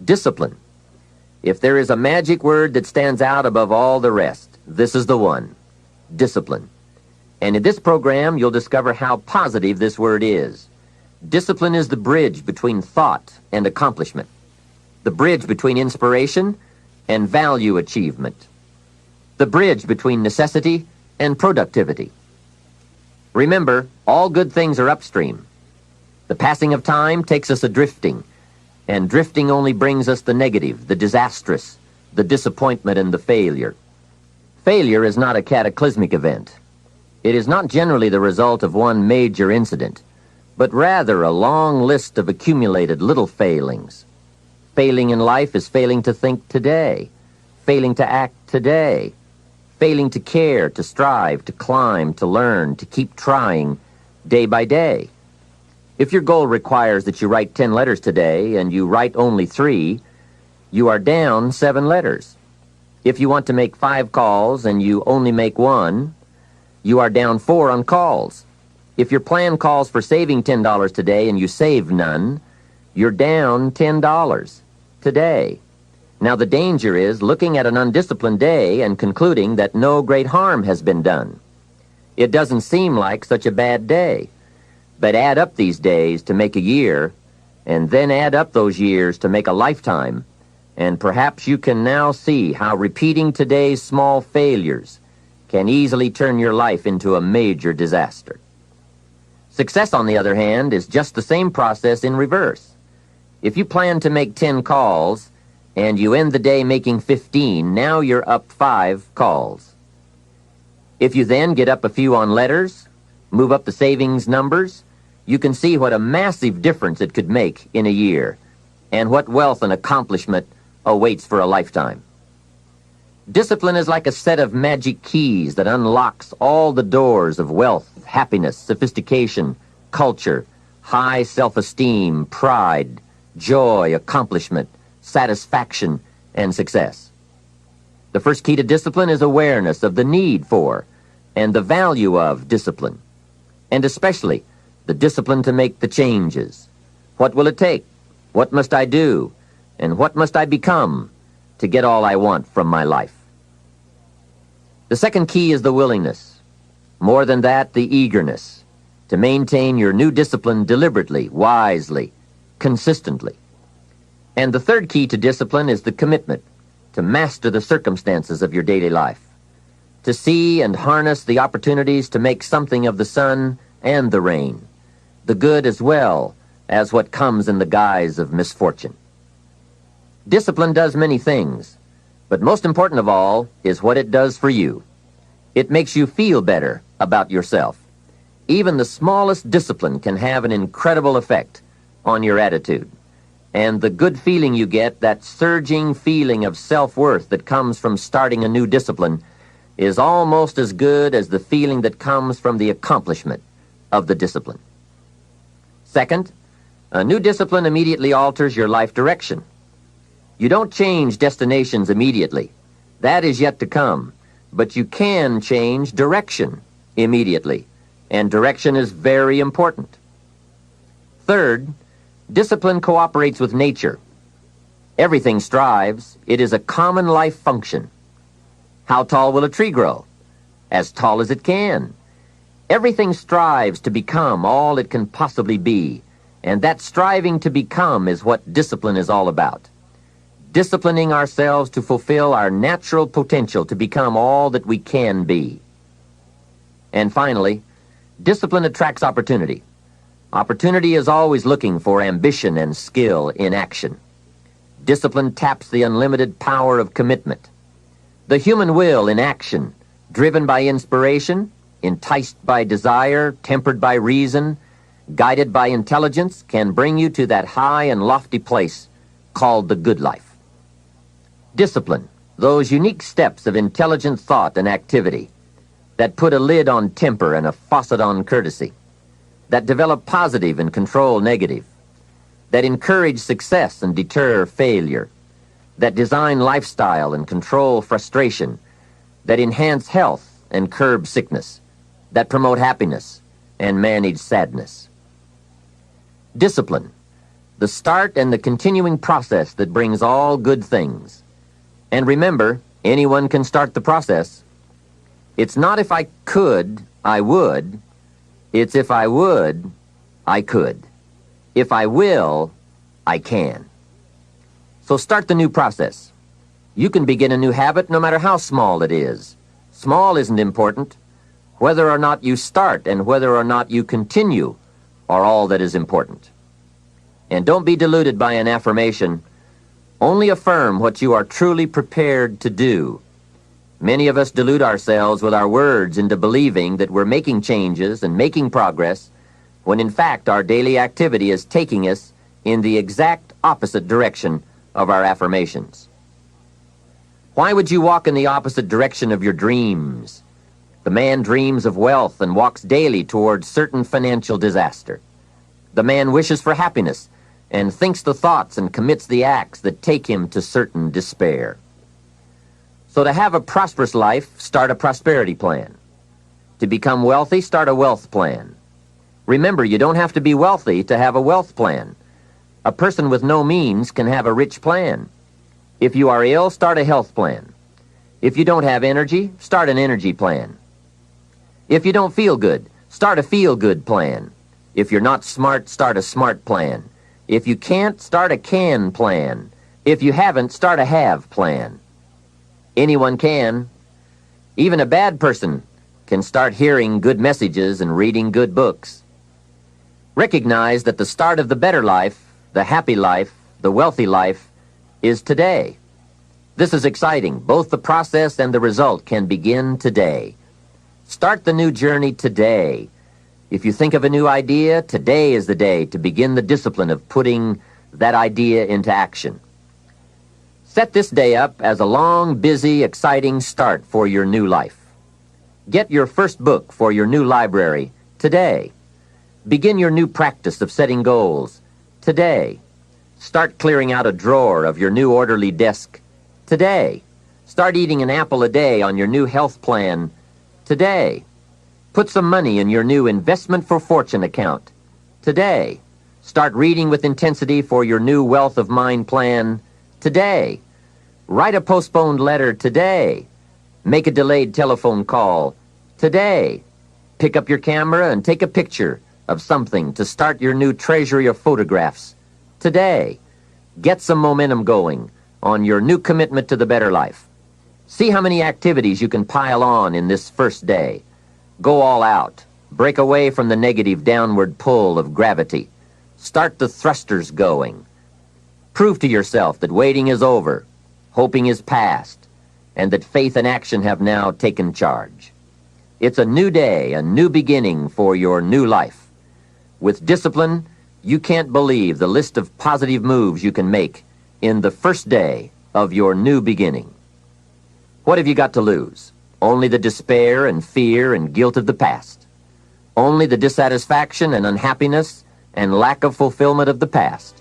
Discipline. If there is a magic word that stands out above all the rest, this is the one. Discipline. And in this program, you'll discover how positive this word is. Discipline is the bridge between thought and accomplishment, the bridge between inspiration and value achievement, the bridge between necessity and productivity. Remember, all good things are upstream. The passing of time takes us adrifting, and drifting only brings us the negative, the disastrous, the disappointment, and the failure. Failure is not a cataclysmic event. It is not generally the result of one major incident, but rather a long list of accumulated little failings. Failing in life is failing to think today, failing to act today, failing to care, to strive, to climb, to learn, to keep trying day by day. If your goal requires that you write 10 letters today and you write only 3, you are down 7 letters. If you want to make 5 calls and you only make 1, you are down 4 on calls. If your plan calls for saving $10 today and you save none, you're down $10 today. Now the danger is looking at an undisciplined day and concluding that no great harm has been done. It doesn't seem like such a bad day. But add up these days to make a year, and then add up those years to make a lifetime, and perhaps you can now see how repeating today's small failures can easily turn your life into a major disaster. Success, on the other hand, is just the same process in reverse. If you plan to make 10 calls and you end the day making 15, now you're up 5 calls. If you then get up a few on letters, move up the savings numbers, you can see what a massive difference it could make in a year, and what wealth and accomplishment awaits for a lifetime. Discipline is like a set of magic keys that unlocks all the doors of wealth, happiness, sophistication, culture, high self-esteem, pride, joy, accomplishment, satisfaction, and success. The first key to discipline is awareness of the need for and the value of discipline, and especially the discipline to make the changes. What will it take? What must I do? And what must I become to get all I want from my life? The second key is the willingness. More than that, the eagerness to maintain your new discipline deliberately, wisely, consistently. And the third key to discipline is the commitment to master the circumstances of your daily life, to see and harness the opportunities to make something of the sun and the rain, the good as well as what comes in the guise of misfortune. Discipline does many things, but most important of all is what it does for you. It makes you feel better about yourself. Even the smallest discipline can have an incredible effect on your attitude. And the good feeling you get, that surging feeling of self-worth that comes from starting a new discipline, is almost as good as the feeling that comes from the accomplishment of the discipline. Second, a new discipline immediately alters your life direction. You don't change destinations immediately. That is yet to come. But you can change direction immediately, and direction is very important. Third, discipline cooperates with nature. Everything strives. It is a common life function. How tall will a tree grow? As tall as it can. Everything strives to become all it can possibly be, and that striving to become is what discipline is all about. Disciplining ourselves to fulfill our natural potential to become all that we can be. And finally, discipline attracts opportunity. Opportunity is always looking for ambition and skill in action. Discipline taps the unlimited power of commitment. The human will in action, driven by inspiration, enticed by desire, tempered by reason, guided by intelligence, can bring you to that high and lofty place called the good life. Discipline, those unique steps of intelligent thought and activity that put a lid on temper and a faucet on courtesy, that develop positive and control negative, that encourage success and deter failure, that design lifestyle and control frustration, that enhance health and curb sickness, that promote happiness and manage sadness. Discipline. the start and the continuing process that brings all good things. And remember, anyone can start the process. It's not if I could, I would. It's if I would, I could. If I will, I can. So start the new process. You can begin a new habit no matter how small it is. Small isn't important. Whether or not you start and whether or not you continue are all that is important. And don't be deluded by an affirmation. Only affirm what you are truly prepared to do. Many of us delude ourselves with our words into believing that we're making changes and making progress, when in fact our daily activity is taking us in the exact opposite direction of our affirmations. Why would you walk in the opposite direction of your dreams? The man dreams of wealth and walks daily towards certain financial disaster. The man wishes for happiness and thinks the thoughts and commits the acts that take him to certain despair. So to have a prosperous life, start a prosperity plan. To become wealthy, start a wealth plan. Remember, you don't have to be wealthy to have a wealth plan. A person with no means can have a rich plan. If you are ill, start a health plan. If you don't have energy, start an energy plan. If you don't feel good, start a feel-good plan. If you're not smart, start a smart plan. If you can't, start a can plan. If you haven't, start a have plan. Anyone can. Even a bad person can start hearing good messages and reading good books. Recognize that the start of the better life, the happy life, the wealthy life, is today. This is exciting. Both the process and the result can begin today. Start the new journey today. If you think of a new idea, today is the day to begin the discipline of putting that idea into action. Set this day up as a long, busy, exciting start for your new life. Get your first book for your new library today. Begin your new practice of setting goals today. Start clearing out a drawer of your new orderly desk today. Start eating an apple a day on your new health plan today. Put some money in your new investment for fortune account today. Start reading with intensity for your new wealth of mind plan today. Write a postponed letter today. Make a delayed telephone call today. Pick up your camera and take a picture of something to start your new treasury of photographs today. Get some momentum going on your new commitment to the better life. See how many activities you can pile on in this first day. Go all out. Break away from the negative downward pull of gravity. Start the thrusters going. Prove to yourself that waiting is over, hoping is past, and that faith and action have now taken charge. It's a new day, a new beginning for your new life. With discipline, you can't believe the list of positive moves you can make in the first day of your new beginning. What have you got to lose? Only the despair and fear and guilt of the past. Only the dissatisfaction and unhappiness and lack of fulfillment of the past.